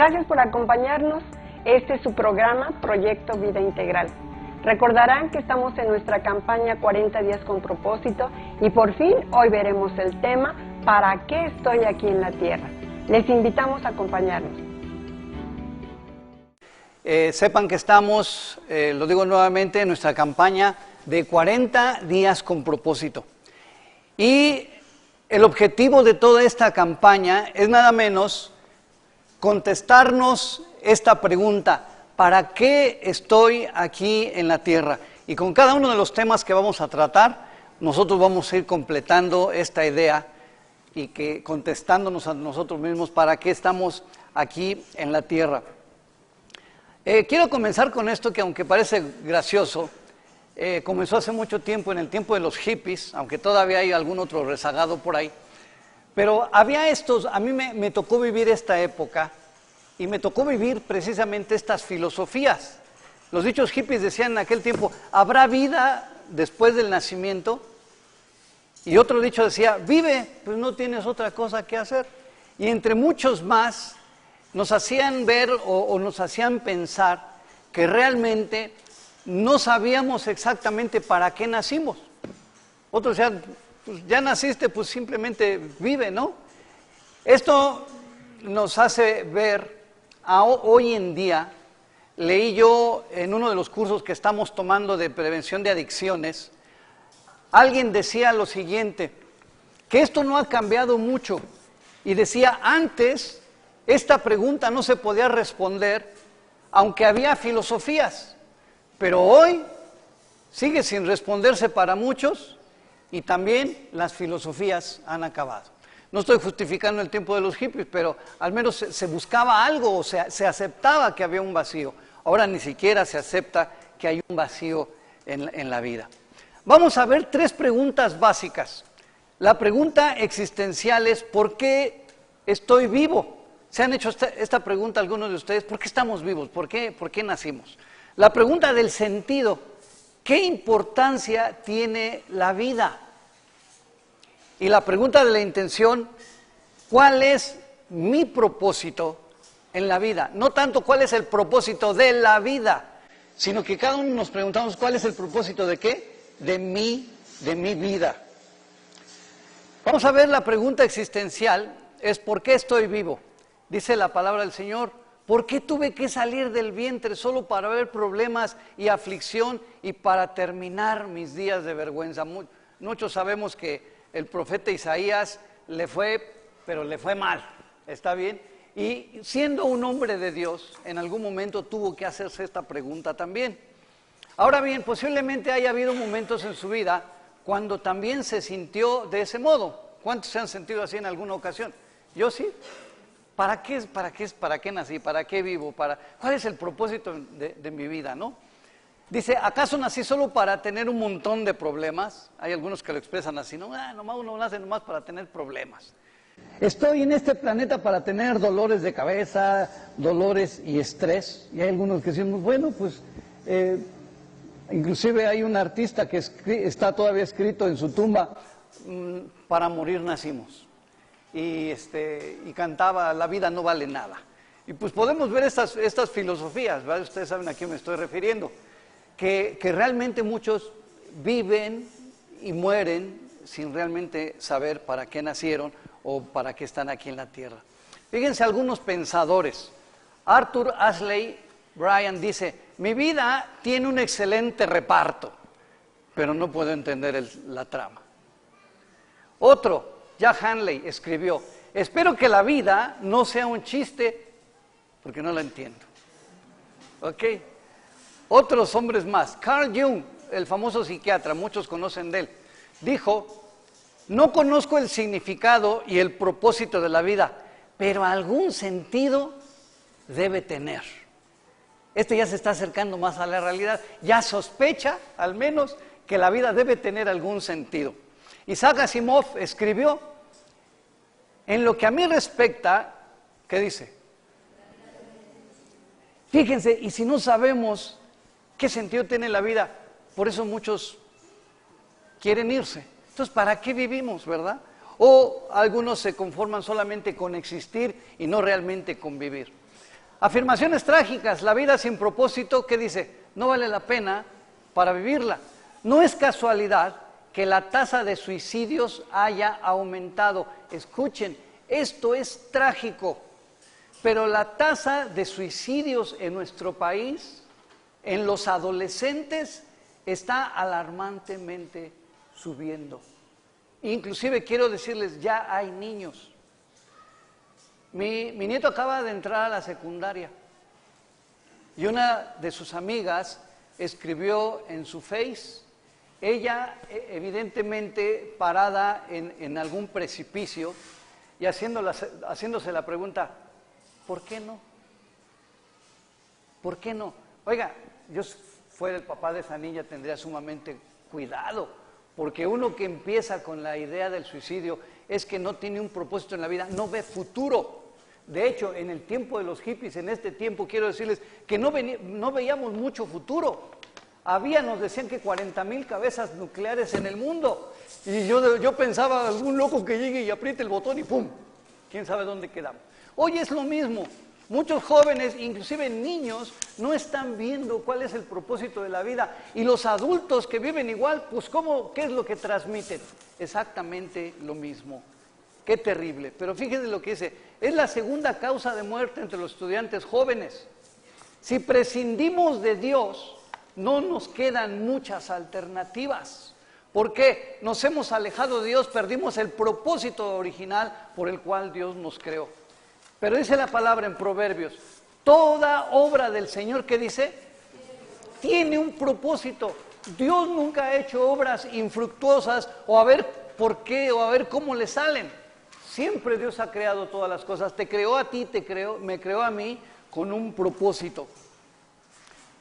Gracias por acompañarnos. Este es su programa Proyecto Vida Integral. Recordarán que estamos en nuestra campaña 40 días con propósito y por fin hoy veremos el tema ¿Para qué estoy aquí en la tierra? Les invitamos a acompañarnos. Sepan que estamos, lo digo nuevamente, en nuestra campaña de 40 días con propósito. Y el objetivo de toda esta campaña es nada menos contestarnos esta pregunta: ¿para qué estoy aquí en la tierra? Y con cada uno de los temas que vamos a tratar, nosotros vamos a ir completando esta idea y que contestándonos a nosotros mismos para qué estamos aquí en la tierra. Quiero comenzar con esto que, aunque parece gracioso, comenzó hace mucho tiempo, en el tiempo de los hippies, aunque todavía hay algún otro rezagado por ahí. Pero había estos, a mí me tocó vivir esta época y me tocó vivir precisamente estas filosofías. Los dichos hippies decían en aquel tiempo: ¿habrá vida después del nacimiento? Y otro dicho decía: vive, pues no tienes otra cosa que hacer. Y entre muchos más nos hacían ver o nos hacían pensar que realmente no sabíamos exactamente para qué nacimos. Otros decían: pues ya naciste, pues simplemente vive, ¿no? Esto nos hace ver, hoy en día, leí yo en uno de los cursos que estamos tomando de prevención de adicciones, alguien decía lo siguiente, que esto no ha cambiado mucho, y decía: antes esta pregunta no se podía responder, aunque había filosofías, pero hoy sigue sin responderse para muchos, y también las filosofías han acabado. No estoy justificando el tiempo de los hippies, pero al menos se buscaba algo, o sea, se aceptaba que había un vacío. Ahora ni siquiera se acepta que hay un vacío en la vida. Vamos a ver 3 preguntas básicas. La pregunta existencial es: ¿por qué estoy vivo? ¿Se han hecho esta pregunta algunos de ustedes? ¿Por qué estamos vivos? ¿Por qué nacimos? La pregunta del sentido: ¿qué importancia tiene la vida? Y la pregunta de la intención: ¿cuál es mi propósito en la vida? No tanto cuál es el propósito de la vida, sino que cada uno nos preguntamos: ¿cuál es el propósito de qué? De mi vida. Vamos a ver la pregunta existencial, es: ¿por qué estoy vivo? Dice la palabra del Señor: ¿por qué tuve que salir del vientre solo para ver problemas y aflicción y para terminar mis días de vergüenza? Muchos sabemos que el profeta Isaías le fue mal, ¿está bien? Y siendo un hombre de Dios, en algún momento tuvo que hacerse esta pregunta también. Ahora bien, posiblemente haya habido momentos en su vida cuando también se sintió de ese modo. ¿Cuántos se han sentido así en alguna ocasión? Yo sí. ¿Para qué nací? ¿Para qué vivo? ¿Cuál es el propósito de mi vida, no? Dice: ¿acaso nací solo para tener un montón de problemas? Hay algunos que lo expresan así, ¿no? Nomás uno nace nomás para tener problemas. Estoy en este planeta para tener dolores de cabeza, dolores y estrés. Y hay algunos que dicen: bueno, pues inclusive hay un artista que está todavía escrito en su tumba: para morir nacimos. Y cantaba: la vida no vale nada. Y pues podemos ver estas filosofías, ¿verdad? Ustedes saben a quién me estoy refiriendo, que realmente muchos viven y mueren sin realmente saber para qué nacieron o para qué están aquí en la tierra. Fíjense algunos pensadores. Arthur Ashley Bryan dice: mi vida tiene un excelente reparto, pero no puedo entender la trama. Otro, Jack Hanley, escribió: espero que la vida no sea un chiste porque no la entiendo. ¿Ok? Otros hombres más. Carl Jung, el famoso psiquiatra, muchos conocen de él, dijo: no conozco el significado y el propósito de la vida, pero algún sentido debe tener. Este ya se está acercando más a la realidad, ya sospecha, al menos, que la vida debe tener algún sentido. Isaac Asimov escribió: en lo que a mí respecta, ¿qué dice? Fíjense, y si no sabemos qué sentido tiene la vida, por eso muchos quieren irse. Entonces, ¿para qué vivimos, verdad? O algunos se conforman solamente con existir y no realmente con vivir. Afirmaciones trágicas, la vida sin propósito, ¿qué dice? No vale la pena para vivirla. No es casualidad que la tasa de suicidios haya aumentado. Escuchen, esto es trágico, pero la tasa de suicidios en nuestro país, en los adolescentes, está alarmantemente subiendo. Inclusive quiero decirles, ya hay niños. Mi nieto acaba de entrar a la secundaria y una de sus amigas escribió en su Face, ella evidentemente parada en algún precipicio y haciéndose la pregunta, ¿por qué no? ¿Por qué no? Oiga, yo si fuera el papá de esa niña tendría sumamente cuidado, porque uno que empieza con la idea del suicidio es que no tiene un propósito en la vida, no ve futuro. De hecho, en el tiempo de los hippies, en este tiempo, quiero decirles que no veíamos mucho futuro. Nos decían que 40,000 cabezas nucleares en el mundo. Y yo pensaba, algún loco que llegue y apriete el botón y ¡pum! ¿Quién sabe dónde quedamos? Hoy es lo mismo. Muchos jóvenes, inclusive niños, no están viendo cuál es el propósito de la vida. Y los adultos que viven igual, pues ¿qué es lo que transmiten? Exactamente lo mismo. Qué terrible. Pero fíjense lo que dice, es la segunda causa de muerte entre los estudiantes jóvenes. Si prescindimos de Dios, no nos quedan muchas alternativas. ¿Por qué? Nos hemos alejado de Dios, perdimos el propósito original por el cual Dios nos creó. Pero dice la palabra en Proverbios, toda obra del Señor, ¿qué dice? Tiene un propósito. Dios nunca ha hecho obras infructuosas o a ver por qué o a ver cómo le salen. Siempre Dios ha creado todas las cosas. Te creó a ti, me creó a mí con un propósito.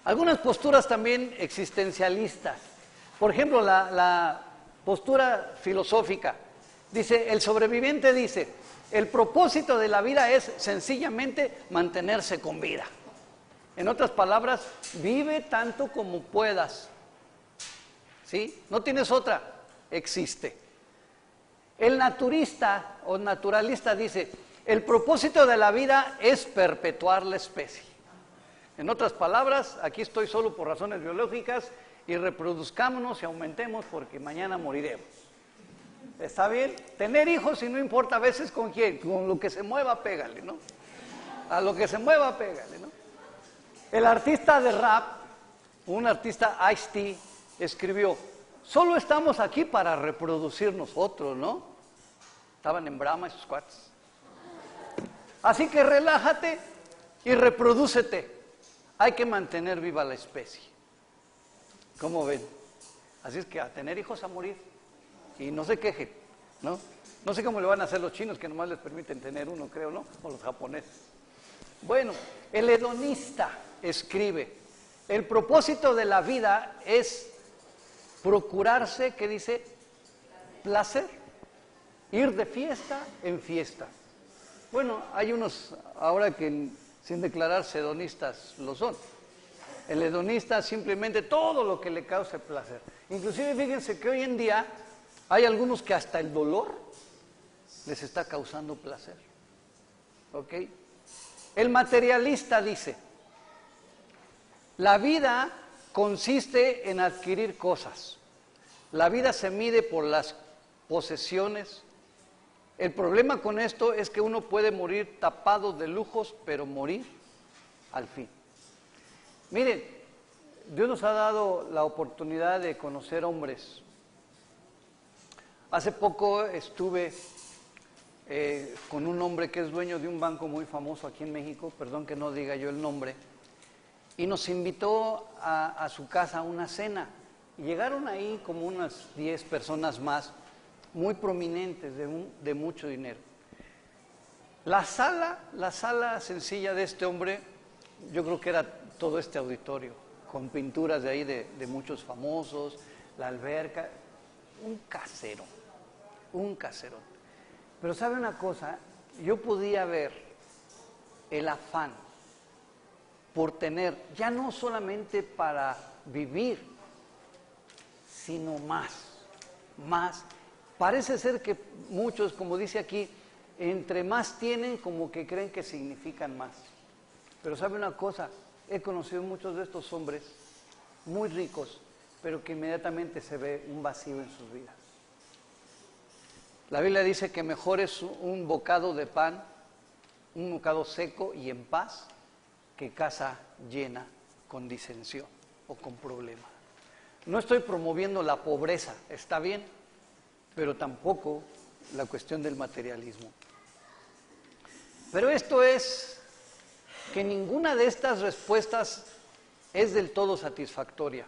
Algunas posturas también existencialistas. Por ejemplo, la postura filosófica. Dice, el sobreviviente dice, el propósito de la vida es sencillamente mantenerse con vida. En otras palabras, vive tanto como puedas. ¿Sí? No tienes otra, existe. El naturista o naturalista dice, el propósito de la vida es perpetuar la especie. En otras palabras, aquí estoy solo por razones biológicas y reproduzcámonos y aumentemos porque mañana moriremos. ¿Está bien? Tener hijos y no importa a veces con quién, con lo que se mueva, pégale, ¿no? A lo que se mueva, pégale, ¿no? El artista de rap, un artista Ice-T, escribió, solo estamos aquí para reproducir nosotros, ¿no? Estaban en Brahma esos cuates. Así que relájate y reprodúcete. Hay que mantener viva la especie. ¿Cómo ven? Así es que a tener hijos, a morir. Y no se quejen, ¿no? No sé cómo le van a hacer los chinos, que nomás les permiten tener uno, creo, ¿no? O los japoneses. Bueno, el hedonista escribe, el propósito de la vida es procurarse, ¿qué dice? Placer. Ir de fiesta en fiesta. Bueno, hay unos ahora que sin declararse hedonistas lo son. El hedonista simplemente todo lo que le cause placer. Inclusive fíjense que hoy en día hay algunos que hasta el dolor les está causando placer. ¿Ok? El materialista dice, la vida consiste en adquirir cosas. La vida se mide por las posesiones. El problema con esto es que uno puede morir tapado de lujos, pero morir al fin. Miren, Dios nos ha dado la oportunidad de conocer hombres. Hace poco estuve con un hombre que es dueño de un banco muy famoso aquí en México, perdón que no diga yo el nombre, y nos invitó a su casa a una cena. Y llegaron ahí como unas 10 personas más, muy prominentes, de mucho dinero. La sala sencilla de este hombre, yo creo que era todo este auditorio, con pinturas de ahí de muchos famosos, la alberca, un casero. Pero ¿sabe una cosa? Yo podía ver el afán por tener, ya no solamente para vivir, sino más. Parece ser que muchos, como dice aquí, entre más tienen, como que creen que significan más. Pero ¿sabe una cosa? He conocido muchos de estos hombres muy ricos, pero que inmediatamente se ve un vacío en sus vidas. La Biblia dice que mejor es un bocado de pan, un bocado seco y en paz, que casa llena con disensión o con problemas. No estoy promoviendo la pobreza, está bien, pero tampoco la cuestión del materialismo. Pero esto es que ninguna de estas respuestas es del todo satisfactoria.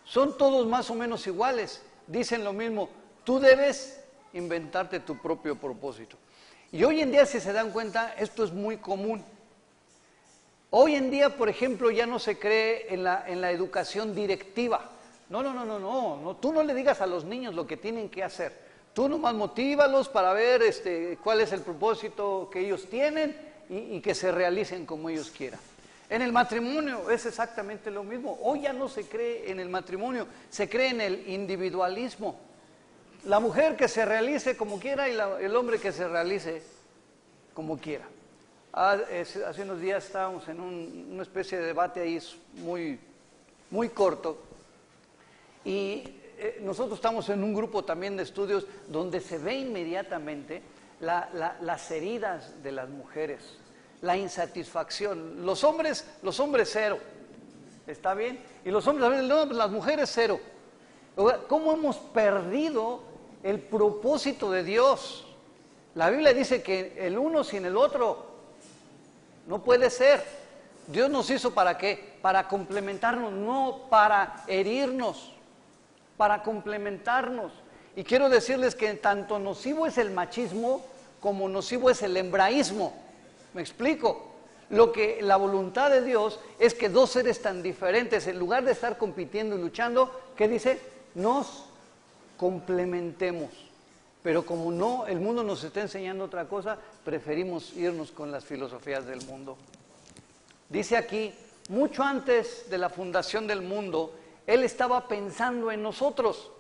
Son todos más o menos iguales, dicen lo mismo, tú debes inventarte tu propio propósito. Y hoy en día, si se dan cuenta, esto es muy común. Hoy en día, por ejemplo, ya no se cree en la educación directiva. No, tú no le digas a los niños lo que tienen que hacer. Tú nomás motívalos para ver cuál es el propósito que ellos tienen y que se realicen como ellos quieran. En el matrimonio es exactamente lo mismo. Hoy ya no se cree en el matrimonio, se cree en el individualismo. La mujer que se realice como quiera y el hombre que se realice como quiera. Hace unos días estábamos en una especie de debate ahí muy corto y nosotros estamos en un grupo también de estudios donde se ve inmediatamente las heridas de las mujeres, la insatisfacción. Los hombres cero, ¿está bien? Y los hombres, no, las mujeres cero. ¿Cómo hemos perdido el propósito de Dios? La Biblia dice que el uno sin el otro no puede ser. Dios nos hizo ¿para qué? Para complementarnos, no para herirnos, para complementarnos. Y quiero decirles que tanto nocivo es el machismo como nocivo es el hembraísmo. ¿Me explico? La voluntad de Dios es que dos seres tan diferentes, en lugar de estar compitiendo y luchando, ¿qué dice? Nos complementemos. Pero como no, el mundo nos está enseñando otra cosa, preferimos irnos con las filosofías del mundo. Dice aquí, mucho antes de la fundación del mundo, Él estaba pensando en nosotros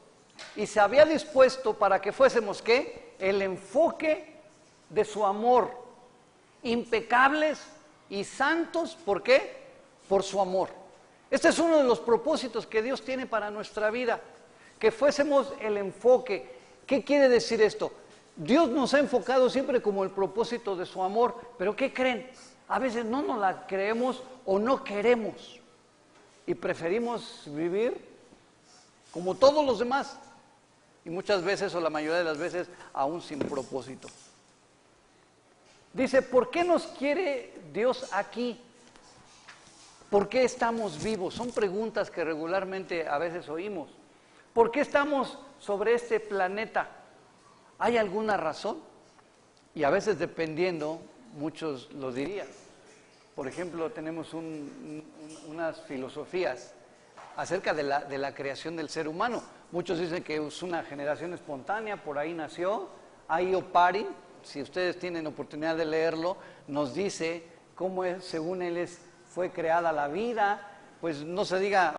y se había dispuesto para que fuésemos, ¿qué? El enfoque de su amor, impecables y santos, ¿por qué? Por su amor. Este es uno de los propósitos que Dios tiene para nuestra vida, que fuésemos el enfoque. ¿Qué quiere decir esto? Dios nos ha enfocado siempre como el propósito de su amor, pero ¿qué creen? A veces no nos la creemos o no queremos y preferimos vivir como todos los demás y muchas veces o la mayoría de las veces aún sin propósito. Dice, ¿por qué nos quiere Dios aquí? ¿Por qué estamos vivos? Son preguntas que regularmente a veces oímos. ¿Por qué estamos sobre este planeta? ¿Hay alguna razón? Y a veces dependiendo, muchos lo dirían. Por ejemplo, tenemos unas filosofías acerca de la creación del ser humano. Muchos dicen que es una generación espontánea, por ahí nació. Ayo Pari, si ustedes tienen oportunidad de leerlo, nos dice cómo es, según él fue creada la vida. Pues no se diga